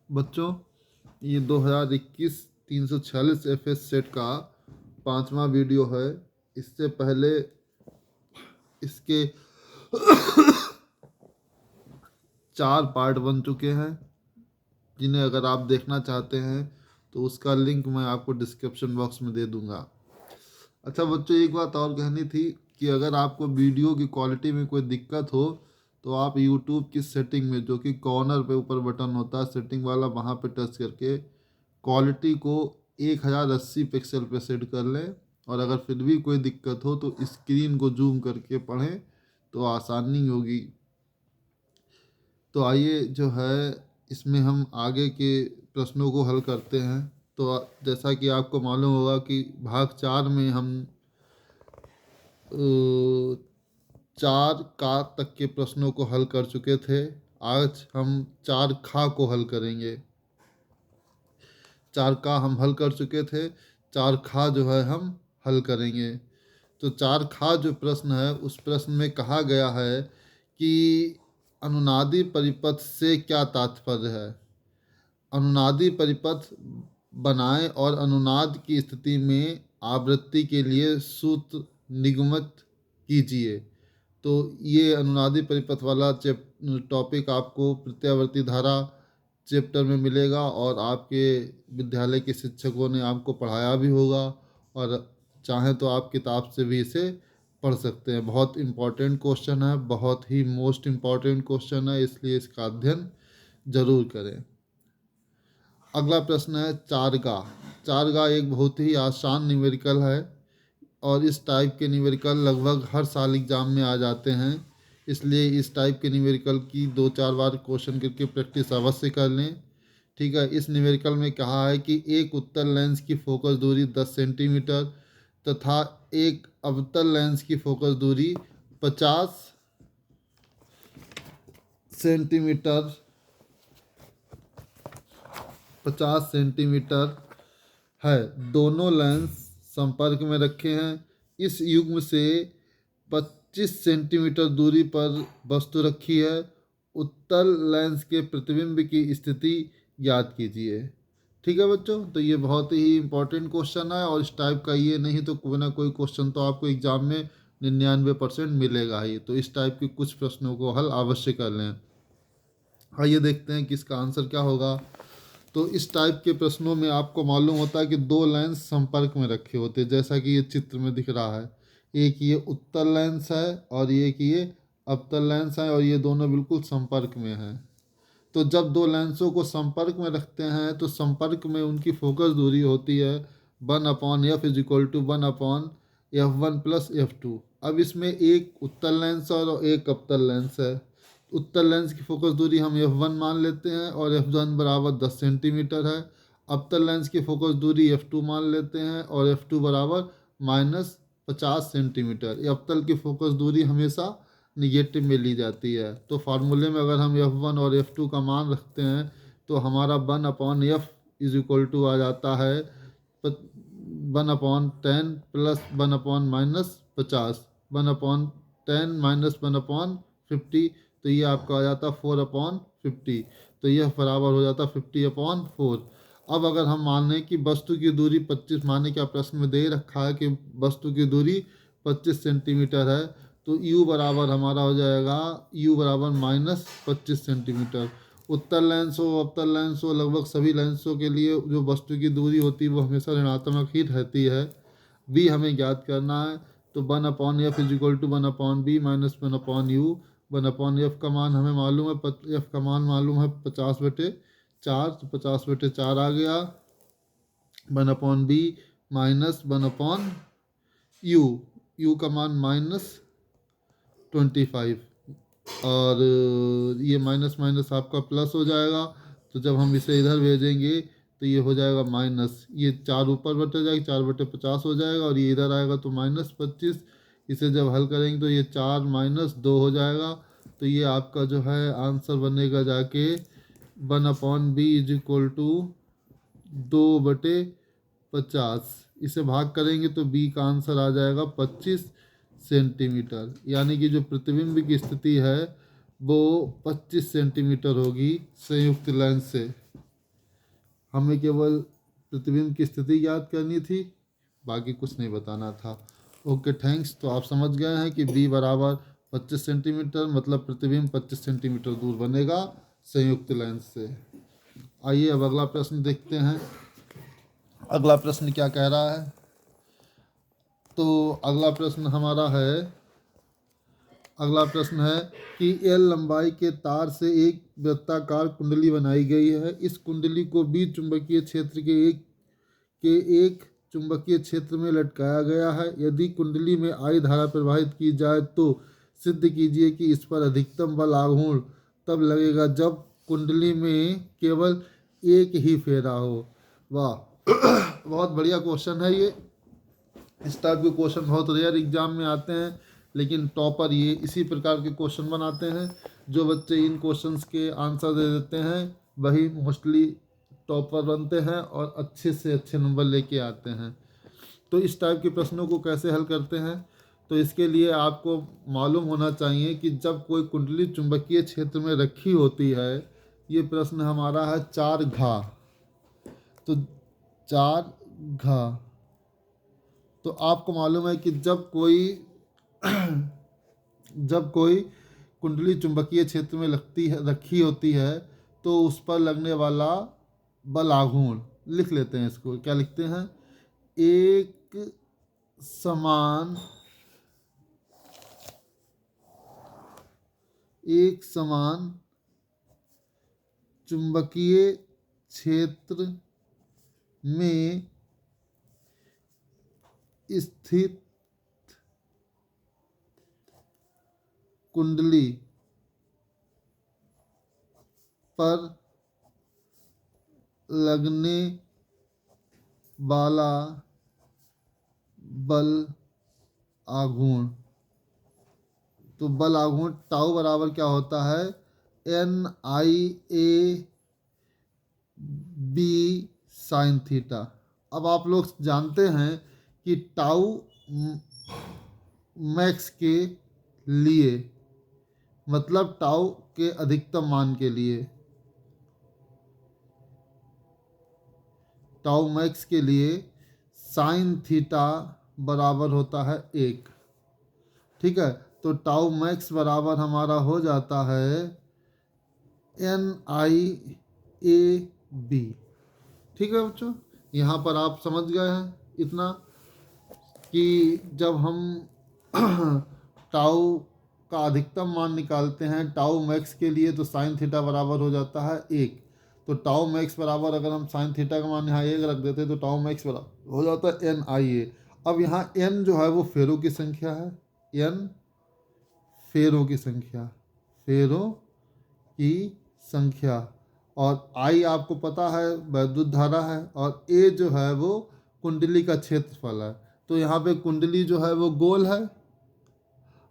बच्चों, ये 2021 346 FS set का 5वां वीडियो है। इससे पहले इसके 4 पार्ट बन चुके हैं, जिन्हें अगर आप देखना चाहते हैं तो उसका लिंक मैं आपको डिस्क्रिप्शन बॉक्स में दे दूंगा। अच्छा बच्चों, एक बात और कहनी थी कि अगर आपको वीडियो की क्वालिटी में कोई दिक्कत हो तो आप यूट्यूब की सेटिंग में, जो कि कॉर्नर पे ऊपर बटन होता है सेटिंग वाला, वहाँ पे टच करके क्वालिटी को 1080 पिक्सल पे सेट कर लें। और अगर फिर भी कोई दिक्कत हो तो स्क्रीन को जूम करके पढ़ें तो आसानी होगी। तो आइए जो है इसमें हम आगे के प्रश्नों को हल करते हैं। तो जैसा कि आपको मालूम होगा कि भाग 4 में हम 4 का तक के प्रश्नों को हल कर चुके थे। आज हम 4 खा को हल करेंगे। 4 का हम हल कर चुके थे, 4 खा जो है हम हल करेंगे। तो 4 खा जो प्रश्न है, उस प्रश्न में कहा गया है कि अनुनादी परिपथ से क्या तात्पर्य है। अनुनादी परिपथ बनाएं और अनुनाद की स्थिति में आवृत्ति के लिए सूत्र निगमित कीजिए। तो ये अनुनादी परिपथ वाला टॉपिक आपको प्रत्यावर्ती धारा चैप्टर में मिलेगा और आपके विद्यालय के शिक्षकों ने आपको पढ़ाया भी होगा, और चाहें तो आप किताब से भी इसे पढ़ सकते हैं। बहुत इम्पोर्टेंट क्वेश्चन है, बहुत ही मोस्ट इम्पॉर्टेंट क्वेश्चन है, इसलिए इसका अध्ययन ज़रूर करें। अगला प्रश्न है चारगा। चारगा एक बहुत ही आसान न्यूमेरिकल है और इस टाइप के न्यूमेरिकल लगभग हर साल एग्ज़ाम में आ जाते हैं। इसलिए इस टाइप के न्यूमेरिकल की 2-4 बार क्वेश्चन करके प्रैक्टिस अवश्य कर लें। ठीक है, इस न्यूमेरिकल में कहा है कि एक उत्तल लेंस की फोकस दूरी 10 सेंटीमीटर तथा एक अवतल लेंस की फोकस दूरी 50 सेंटीमीटर 50 सेंटीमीटर है। दोनों लेंस संपर्क में रखे हैं। इस युग्म से 25 सेंटीमीटर दूरी पर वस्तु रखी है। उत्तल लेंस के प्रतिबिंब की स्थिति ज्ञात कीजिए। ठीक है बच्चों, तो ये बहुत ही इम्पोर्टेंट क्वेश्चन है और इस टाइप का ये नहीं तो कोई ना कोई क्वेश्चन तो आपको एग्जाम में 99% मिलेगा ही। तो इस टाइप के कुछ प्रश्नों को हल अवश्य कर लें। आइए देखते हैं कि इसका आंसर क्या होगा। तो इस टाइप के प्रश्नों में आपको मालूम होता है कि 2 लेंस संपर्क में रखे होते हैं, जैसा कि ये चित्र में दिख रहा है। एक ये उत्तल लेंस है और एक ये अवतल लेंस है, और ये दोनों बिल्कुल संपर्क में हैं। तो जब 2 लेंसों को संपर्क में रखते हैं तो संपर्क में उनकी फोकस दूरी होती है 1/f is equal to 1/f1 plus f2। अब इसमें एक उत्तल लेंस और एक अवतल लेंस है। उत्तल लेंस की फोकस दूरी हम f1 मान लेते हैं और f1 बराबर 10 सेंटीमीटर है। अवतल लेंस की फोकस दूरी f2 मान लेते हैं और f2 बराबर -50 सेंटीमीटर। अवतल की फोकस दूरी हमेशा निगेटिव में ली जाती है। तो फार्मूले में अगर हम f1 और f2 का मान रखते हैं तो हमारा 1/f इज इक्वल टू आ जाता है 1/10 प्लस 1/-50 1/10 माइनस 1/50। तो ये आपका आ जाता 4/50। तो यह बराबर हो जाता 50/4। अब अगर हम मान लें कि वस्तु की दूरी 25, माने क्या प्रश्न में दे रखा है कि वस्तु की दूरी 25 सेंटीमीटर है, तो u बराबर हमारा हो जाएगा u बराबर -25 सेंटीमीटर। उत्तल लेंस हो अवतल लेंस हो, लगभग सभी लेंसों के लिए जो वस्तु की दूरी होती है वो हमेशा ऋणात्मक ही रहती है। b हमें ज्ञात करना है। तो 1/f is equal to 1/b minus 1/u। 1/f का मान हमें मालूम है, f का मान मालूम है 50/4। तो 50/4 आ गया। 1/b minus 1/u। u का मान -25, और ये माइनस माइनस आपका प्लस हो जाएगा। तो जब हम इसे इधर भेजेंगे तो ये हो जाएगा माइनस, ये 4 ऊपर बटे जाएगा, 4/50 हो जाएगा, और ये इधर आएगा तो -25। इसे जब हल करेंगे तो ये 4 - 2 हो जाएगा। तो ये आपका जो है आंसर बनेगा जाके 1/b इज इक्वल टू 2/50। इसे भाग करेंगे तो b का आंसर आ जाएगा 25 सेंटीमीटर। यानी कि जो प्रतिबिंब की स्थिति है वो 25 सेंटीमीटर होगी संयुक्त लेंस से। हमें केवल प्रतिबिंब की स्थिति याद करनी थी, बाकी कुछ नहीं बताना था। Okay thanks. तो आप समझ गए हैं कि बी बराबर 25 सेंटीमीटर, मतलब प्रतिबिंब 25 सेंटीमीटर दूर बनेगा संयुक्त लेंस से। आइए अब अगला प्रश्न देखते हैं। अगला प्रश्न क्या कह रहा है? तो अगला प्रश्न है कि एल लंबाई के तार से एक वृत्ताकार कुंडली बनाई गई है। इस कुंडली को बी चुंबकीय क्षेत्र के एक चुंबकीय क्षेत्र में लटकाया गया है। यदि कुंडली में आई धारा प्रवाहित की जाए तो सिद्ध कीजिए कि इस पर अधिकतम बल आघूर्ण तब लगेगा जब कुंडली में केवल एक ही फेरा हो। वाह बहुत बढ़िया क्वेश्चन है ये। इस टाइप के क्वेश्चन बहुत रेयर एग्जाम में आते हैं, लेकिन टॉपर ये इसी प्रकार के क्वेश्चन बनाते हैं। जो बच्चे इन क्वेश्चंस के आंसर दे देते हैं वही मोस्टली टॉपर बनते हैं और अच्छे से अच्छे नंबर लेके आते हैं। तो इस टाइप के प्रश्नों को कैसे हल करते हैं? तो इसके लिए आपको मालूम होना चाहिए कि जब कोई कुंडली चुंबकीय क्षेत्र में रखी होती है, ये प्रश्न हमारा है 4 घा। तो 4 घा, तो आपको मालूम है कि जब कोई कुंडली चुंबकीय क्षेत्र में रखी होती है तो उस पर लगने वाला बल आघूर्ण, लिख लेते हैं इसको, क्या लिखते हैं? एक समान चुंबकीय क्षेत्र में स्थित कुंडली पर लगने वाला बल आघूर्ण। तो बल आघूर्ण टाउ बराबर क्या होता है? NIA B sine theta. अब आप लोग जानते हैं कि टाउ मैक्स के लिए, मतलब टाउ के अधिकतम मान के लिए, टाउ मैक्स के लिए साइन थीटा बराबर होता है 1। ठीक है, तो टाउ मैक्स बराबर हमारा हो जाता है NIAB। ठीक है बच्चों, यहाँ पर आप समझ गए हैं इतना कि जब हम टाउ का अधिकतम मान निकालते हैं टाउ मैक्स के लिए तो साइन थीटा बराबर हो जाता है 1। तो टाउ मैक्स बराबर, अगर हम साइन थीटा का मान यहाँ 1 रख देते तो टाउ मैक्स बराबर हो जाता है NIA। अब यहाँ n जो है वो फेरों की संख्या है, n फेरों की संख्या, और I आपको पता है वैद्युत धारा है, और A जो है वो कुंडली का क्षेत्रफल है। तो यहाँ पे कुंडली जो है वो गोल है।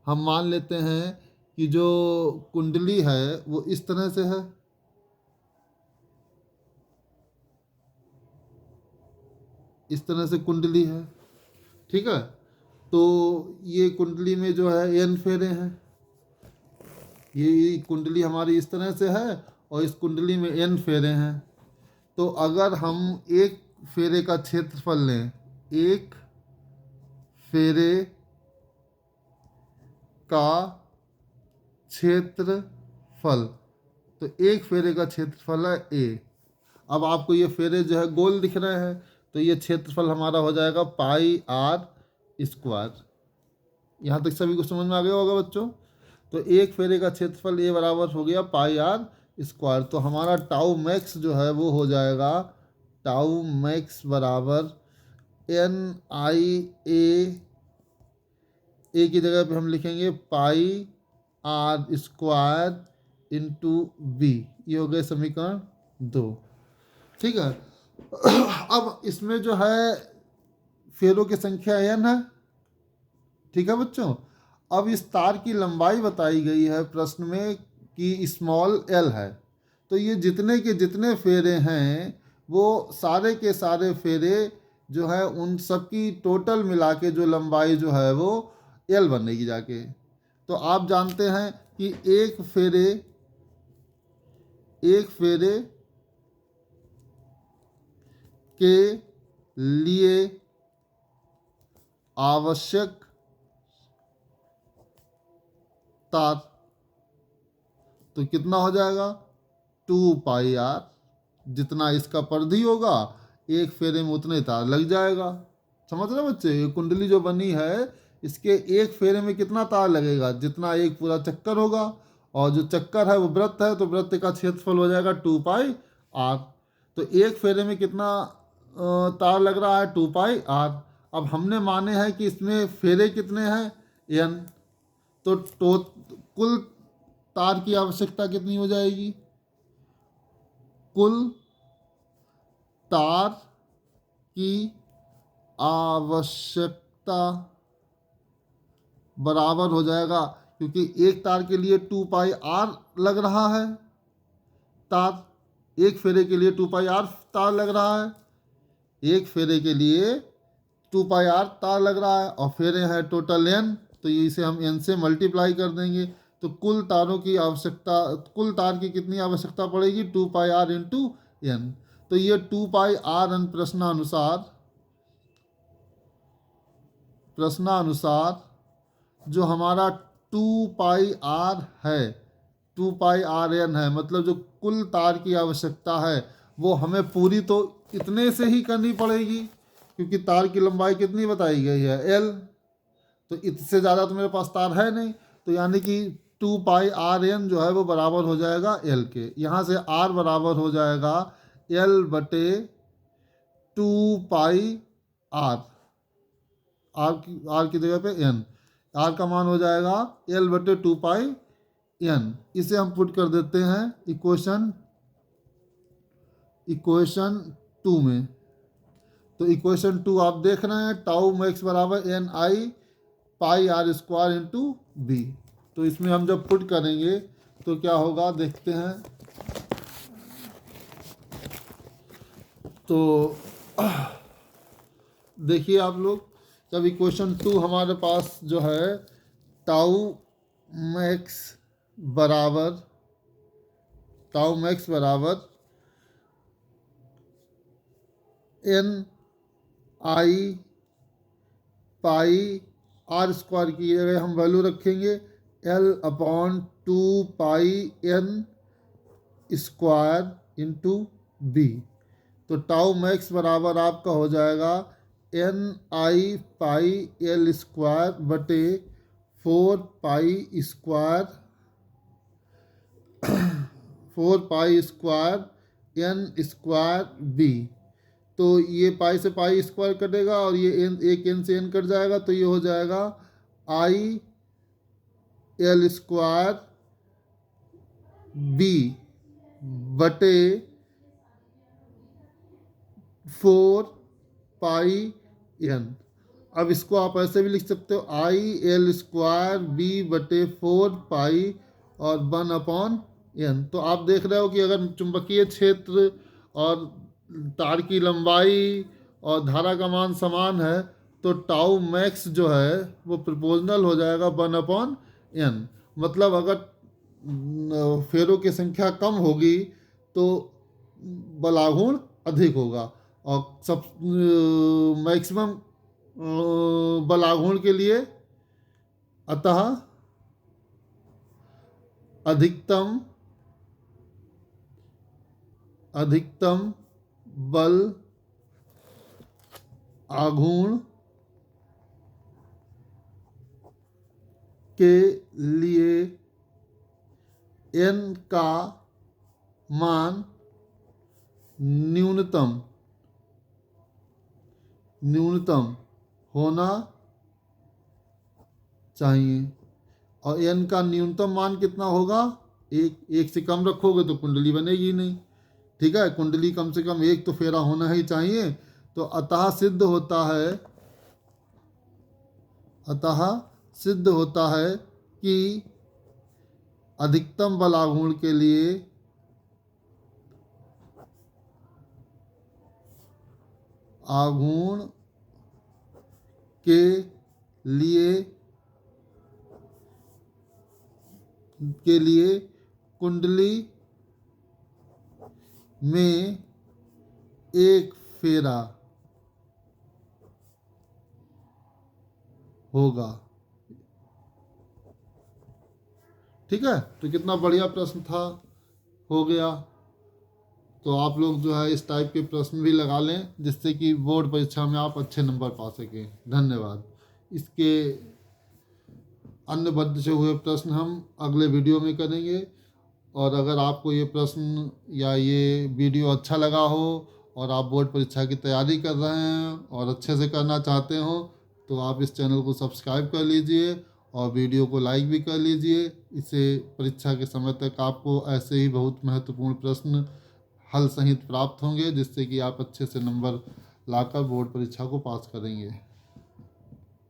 हम मान लेते हैं कि जो कुंडली है वो इस तरह से है, इस तरह से कुंडली है। ठीक है, तो ये कुंडली में जो है n फेरे हैं। ये कुंडली हमारी इस तरह से है और इस कुंडली में n फेरे हैं। तो अगर हम एक फेरे का क्षेत्रफल लें, एक फेरे का क्षेत्रफल, तो एक फेरे का क्षेत्रफल है A। अब आपको ये फेरे जो है गोल दिख रहे हैं, तो ये क्षेत्रफल हमारा हो जाएगा πr²। यहाँ तक सभी को समझ में आ गया होगा बच्चों। तो एक फेरे का क्षेत्रफल A बराबर हो गया πr²। तो हमारा टाउ मैक्स जो है वो हो जाएगा, टाउ मैक्स बराबर NIA की जगह पे हम लिखेंगे πr² × B। ये हो गए समीकरण 2। ठीक है, अब इसमें जो है फेरों की संख्या n है। ठीक है बच्चों, अब इस तार की लंबाई बताई गई है प्रश्न में कि स्मॉल l है। तो ये जितने के जितने फेरे हैं वो सारे के सारे फेरे जो है उन सब की टोटल मिला के जो लंबाई जो है वो l बनेगी जाके। तो आप जानते हैं कि एक फेरे के लिए आवश्यक तार, तो कितना हो जाएगा 2πr, जितना इसका परिधि होगा एक फेरे में उतने तार लग जाएगा। समझ रहे बच्चे, ये कुंडली जो बनी है इसके एक फेरे में कितना तार लगेगा, जितना एक पूरा चक्कर होगा, और जो चक्कर है वो वृत्त है तो वृत्त का क्षेत्रफल हो जाएगा 2πr। तो एक फेरे में कितना तार लग रहा है 2πr। अब हमने माने हैं कि इसमें फेरे कितने हैं n, तो कुल तार की आवश्यकता कितनी हो जाएगी, कुल तार की आवश्यकता बराबर हो जाएगा, क्योंकि एक तार के लिए 2πr लग रहा है, तार एक फेरे के लिए 2πr तार लग रहा है, एक फेरे के लिए 2πr तार लग रहा है, और फेरे हैं टोटल n, तो इसे हम n से मल्टीप्लाई कर देंगे, तो कुल तारों की आवश्यकता, कुल तार की कितनी आवश्यकता पड़ेगी 2πr इंटू n। तो ये 2πr n प्रश्नानुसार जो हमारा 2πr है, 2πrn है, मतलब जो कुल तार की आवश्यकता है वो हमें पूरी तो इतने से ही करनी पड़ेगी, क्योंकि तार की लंबाई कितनी बताई गई है l, तो इससे ज़्यादा तो मेरे पास तार है नहीं, तो यानी कि 2πrn जो है वो बराबर हो जाएगा l के। यहाँ से r बराबर हो जाएगा l बटे 2πr, r की जगह पे n, r का मान हो जाएगा l बटे 2πn। इसे हम पुट कर देते हैं इक्वेशन 2 में। तो इक्वेशन 2 आप देख रहे हैं, टाउ मैक्स बराबर N I pi R square into B. तो इसमें हम जब पुट करेंगे तो क्या होगा देखते हैं। तो देखिए आप लोग, जब इक्वेशन 2 हमारे पास जो है टाउ मैक्स बराबर N I pi R square की जगह हम वैल्यू रखेंगे L/2πn स्क्वायर इंटू बी। तो टाउ मैक्स बराबर आपका हो जाएगा N I pi L square बटे 4π स्क्वायर एन स्क्वायर बी। तो ये पाई से पाई स्क्वायर कटेगा और ये एन, एक एन से एन कट जाएगा, तो ये हो जाएगा आई एल स्क्वायर बी बटे 4πn। अब इसको आप ऐसे भी लिख सकते हो आई एल स्क्वायर बी बटे 4π और 1/n। तो आप देख रहे हो कि अगर चुंबकीय क्षेत्र और तार की लंबाई और धारा का मान समान है तो टाउ मैक्स जो है वो प्रोपोर्शनल हो जाएगा 1/n। मतलब अगर फेरों की संख्या कम होगी तो बलाघूर्ण अधिक होगा, और सब मैक्सिमम बलाघूर्ण के लिए अतः अधिकतम बल आघूर्ण के लिए n का मान न्यूनतम होना चाहिए। और n का न्यूनतम मान कितना होगा, एक से कम रखोगे तो कुंडली बनेगी नहीं, ठीक है। कुंडली कम से कम एक तो फेरा होना ही चाहिए। तो अतः सिद्ध होता है कि अधिकतम बल आघूर्ण के लिए कुंडली में एक फेरा होगा। ठीक है, तो कितना बढ़िया प्रश्न था, हो गया। तो आप लोग जो है इस टाइप के प्रश्न भी लगा लें, जिससे कि बोर्ड परीक्षा में आप अच्छे नंबर पा सकें। धन्यवाद। इसके अन्य बद्ध से हुए प्रश्न हम अगले वीडियो में करेंगे। और अगर आपको ये प्रश्न या ये वीडियो अच्छा लगा हो और आप बोर्ड परीक्षा की तैयारी कर रहे हैं और अच्छे से करना चाहते हो, तो आप इस चैनल को सब्सक्राइब कर लीजिए और वीडियो को लाइक भी कर लीजिए। इससे परीक्षा के समय तक आपको ऐसे ही बहुत महत्वपूर्ण प्रश्न हल सहित प्राप्त होंगे, जिससे कि आप अच्छे से नंबर लाकर बोर्ड परीक्षा को पास करेंगे।